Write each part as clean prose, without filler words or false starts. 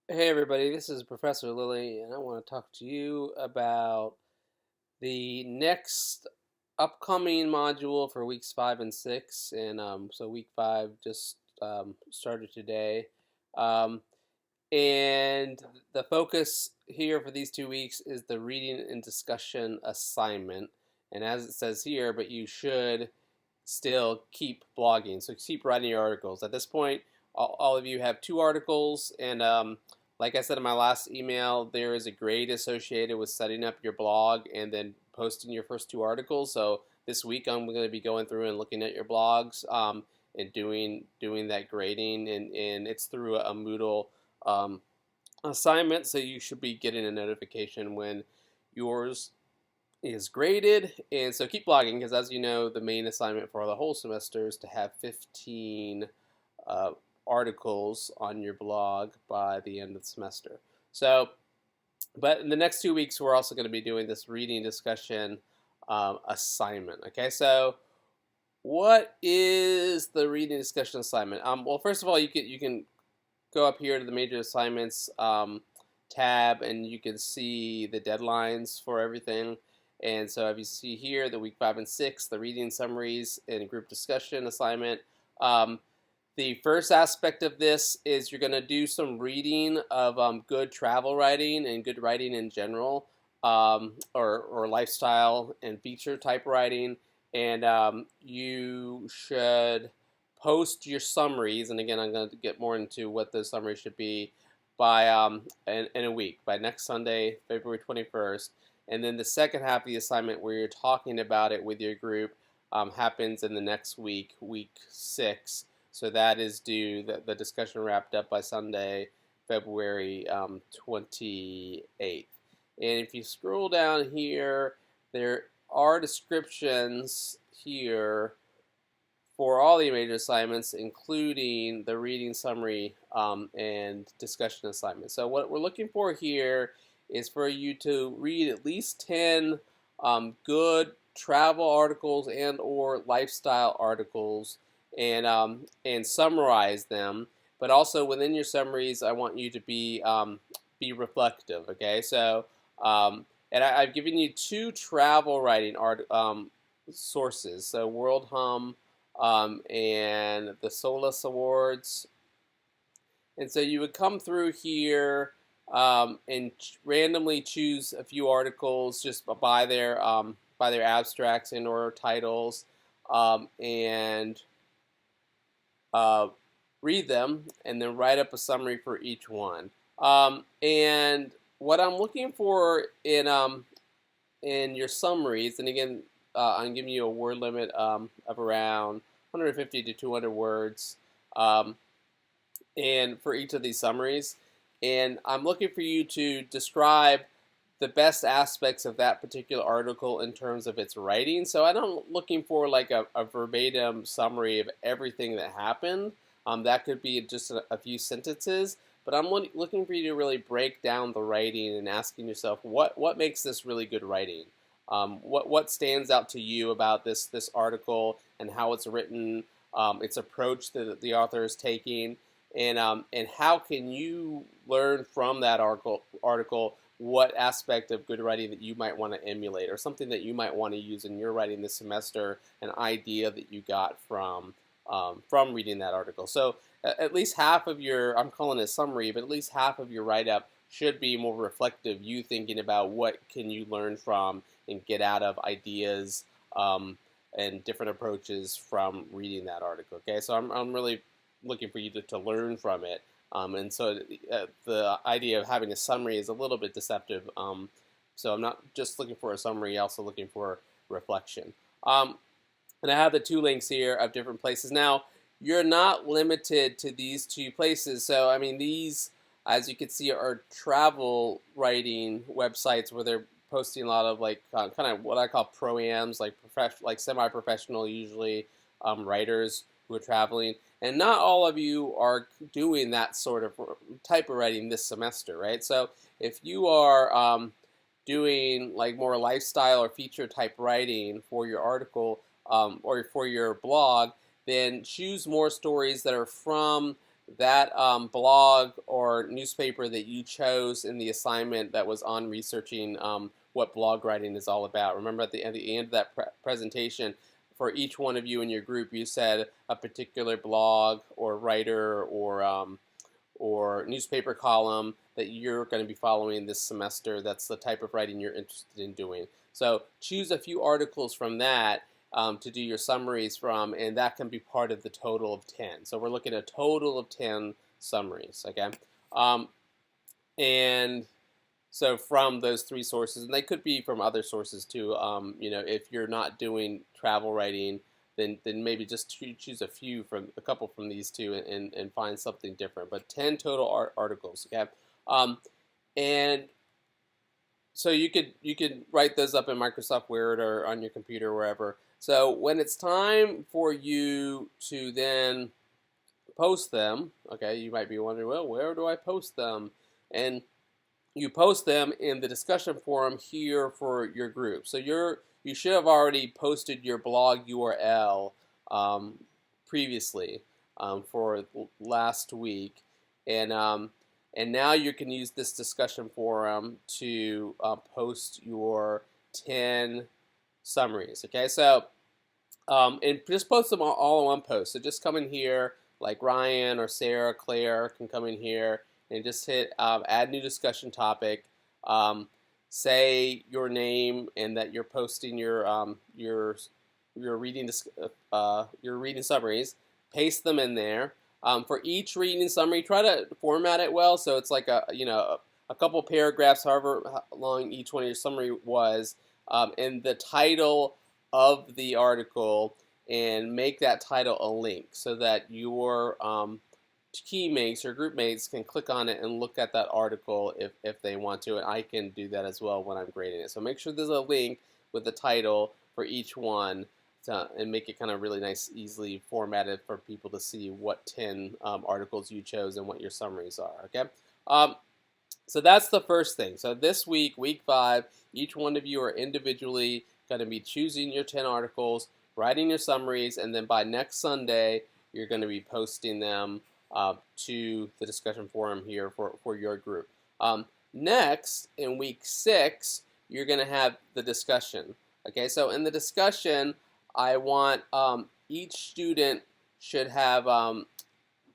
Hey everybody, this is Professor Lilly, and I want to talk to you about the next upcoming module for weeks 5 and 6. And so week 5 just started today. Um, and the focus here for these 2 weeks is the reading and discussion assignment. And as it says here, but you should still keep blogging. So keep writing your articles. At this point, all of you have 2 articles, and like I said in my last email, there is a grade associated with setting up your blog and then posting your first 2 articles. So this week I'm going to be going through and looking at your blogs and doing that grading, and it's through a Moodle um, assignment. So you should be getting a notification when yours is graded. And so keep blogging, because as you know, the main assignment for the whole semester is to have 15 uh, articles on your blog by the end of the semester. So, but in the next 2 weeks, we're also going to be doing this reading discussion assignment. Okay, so what is the reading discussion assignment? Well, first of all, you can go up here to the major assignments tab, and you can see the deadlines for everything. And so if you see here, the week 5 and 6, the reading summaries and group discussion assignment. The first aspect of this is you're going to do some reading of good travel writing and good writing in general, or lifestyle and feature type writing. And you should post your summaries. And again, I'm going to get more into what those summaries should be by in a week, by next Sunday, February 21st. And then the second half of the assignment, where you're talking about it with your group, happens in the next week, week 6. So that is due, the discussion wrapped up by Sunday, February 28th. And if you scroll down here, there are descriptions here for all the major assignments, including the reading summary and discussion assignment. So what we're looking for here is for you to read at least 10 good travel articles and or lifestyle articles, and summarize them. But also within your summaries, I want you to be reflective. Okay, so and I've given you 2 travel writing sources. So World Hum and the Solus Awards. And so you would come through here and randomly choose a few articles just by their abstracts and or titles, and read them, and then write up a summary for each one. And what I'm looking for in your summaries, and again, I'm giving you a word limit of around 150 to 200 words, and for each of these summaries. And I'm looking for you to describe the best aspects of that particular article in terms of its writing. So I'm not looking for like a verbatim summary of everything that happened. That could be just a few sentences. But I'm looking for you to really break down the writing and asking yourself, what makes this really good writing? What stands out to you about this article and how it's written, its approach that the author is taking, and how can you learn from that article what aspect of good writing that you might want to emulate, or something that you might want to use in your writing this semester, an idea that you got from reading that article. So at least half of your, I'm calling it a summary, but at least half of your write-up should be more reflective, you thinking about what can you learn from and get out of ideas and different approaches from reading that article. Okay, so I'm really looking for you to learn from it. And so the idea of having a summary is a little bit deceptive. So I'm not just looking for a summary, also looking for reflection. And I have the 2 links here of different places. Now, you're not limited to these 2 places. So, I mean, these, as you can see, are travel writing websites where they're posting a lot of like kind of what I call pro-ams, like semi-professional, usually writers who are traveling. And not all of you are doing that sort of type of writing this semester, right? So if you are doing like more lifestyle or feature type writing for your article or for your blog, then choose more stories that are from that blog or newspaper that you chose in the assignment that was on researching what blog writing is all about. Remember at the end of that presentation, for each one of you in your group, you said a particular blog or writer or newspaper column that you're going to be following this semester. That's the type of writing you're interested in doing. So choose a few articles from that to do your summaries from, and that can be part of the total of 10. So we're looking at a total of 10 summaries, okay? And so from those three sources, and they could be from other sources too. If you're not doing travel writing, then maybe just choose a couple from these two, and find something different. But 10 total articles, okay? And so you could write those up in Microsoft Word or on your computer or wherever. So when it's time for you to then post them, okay, you might be wondering, well, where do I post them? And you post them in the discussion forum here for your group. So you should have already posted your blog URL previously for last week, and now you can use this discussion forum to post your 10 summaries. Okay, so and just post them all in one post. So just come in here, like Ryan or Sarah, Claire can come in here and just hit add new discussion topic. Say your name and that you're posting your reading summaries. Paste them in there. For each reading summary, try to format it well so it's like a couple paragraphs, however long each one of your summary was, and the title of the article, and make that title a link so that your teammates or group mates can click on it and look at that article if they want to, and I can do that as well when I'm grading it. So make sure there's a link with the title for each one and make it kind of really nice, easily formatted for people to see what 10 articles you chose and what your summaries are, okay? So that's the first thing. So this week, week 5, each one of you are individually going to be choosing your 10 articles, writing your summaries, and then by next Sunday, you're going to be posting them to the discussion forum here for your group. Next, in week 6, you're going to have the discussion. Okay, so in the discussion, I want each student should have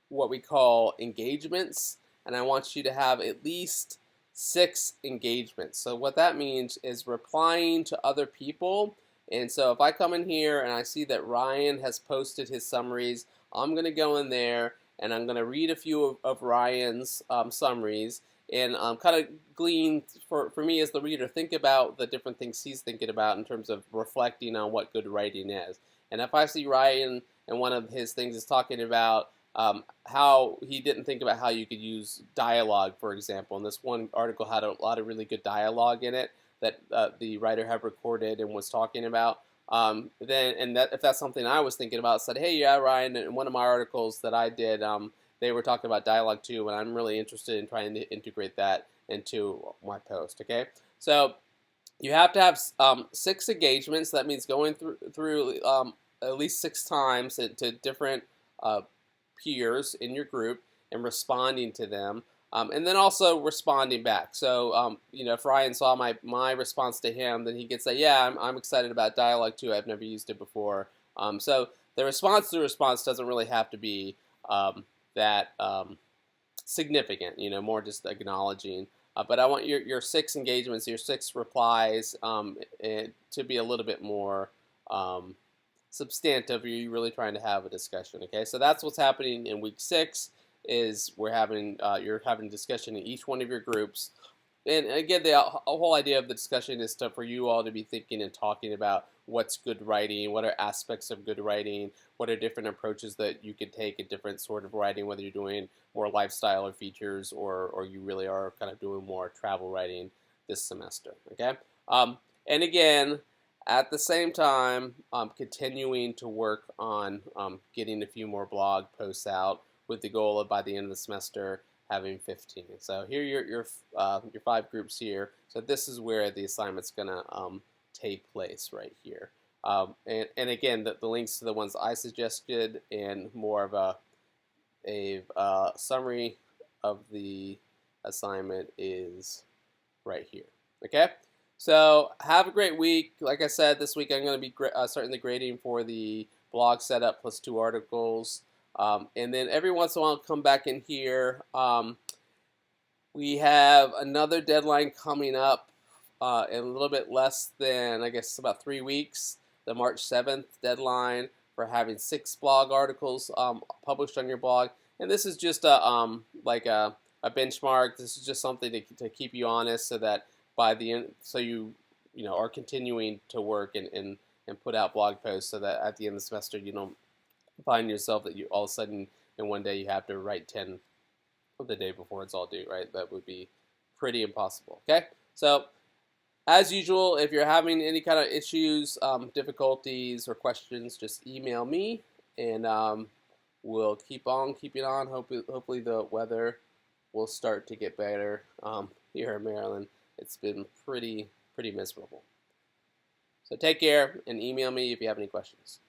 what we call engagements, and I want you to have at least 6 engagements. So what that means is replying to other people. And so if I come in here and I see that Ryan has posted his summaries, I'm going to go in there and I'm going to read a few of Ryan's summaries and kind of glean, for me as the reader, think about the different things he's thinking about in terms of reflecting on what good writing is. And if I see Ryan and one of his things is talking about how he didn't think about how you could use dialogue, for example, and this one article had a lot of really good dialogue in it that the writer had recorded and was talking about, if that's something I was thinking about, said, hey, yeah, Ryan, in one of my articles that I did, they were talking about dialogue too, and I'm really interested in trying to integrate that into my post, okay? So you have to have 6 engagements. That means going through at least 6 times to different peers in your group and responding to them, and then also responding back. So if Ryan saw my response to him, then he could say, yeah, I'm excited about dialogue too. I've never used it before. So the response to the response doesn't really have to be that significant, more just acknowledging. But I want your 6 engagements, your 6 replies to be a little bit more substantive. You're really trying to have a discussion, okay? So that's what's happening in week 6 is you're having a discussion in each one of your groups. And again, the whole idea of the discussion is for you all to be thinking and talking about what's good writing, what are aspects of good writing, what are different approaches that you could take in different sort of writing, whether you're doing more lifestyle or features, or you really are kind of doing more travel writing this semester, okay? And again, at the same time, continuing to work on getting a few more blog posts out with the goal of, by the end of the semester, having 15. So here are your 5 groups here. So this is where the assignment's going to take place right here. And again, the links to the ones I suggested and more of a a summary of the assignment is right here. Okay, so have a great week. Like I said, this week I'm going to be starting the grading for the blog setup plus 2 articles, and then every once in a while I'll come back in here. We have another deadline coming up in a little bit less than, I guess, about 3 weeks. The March 7th deadline for having 6 blog articles published on your blog, and this is just like a benchmark. This is just something to keep you honest, so that by the end, so you are continuing to work and put out blog posts, so that at the end of the semester you don't find yourself that you all of a sudden in one day you have to write 10 the day before it's all due, right? That would be pretty impossible. Okay, so as usual, if you're having any kind of issues, difficulties, or questions, just email me, and we'll keep on keeping on. Hopefully the weather will start to get better here in Maryland. It's been pretty miserable. So take care and email me if you have any questions.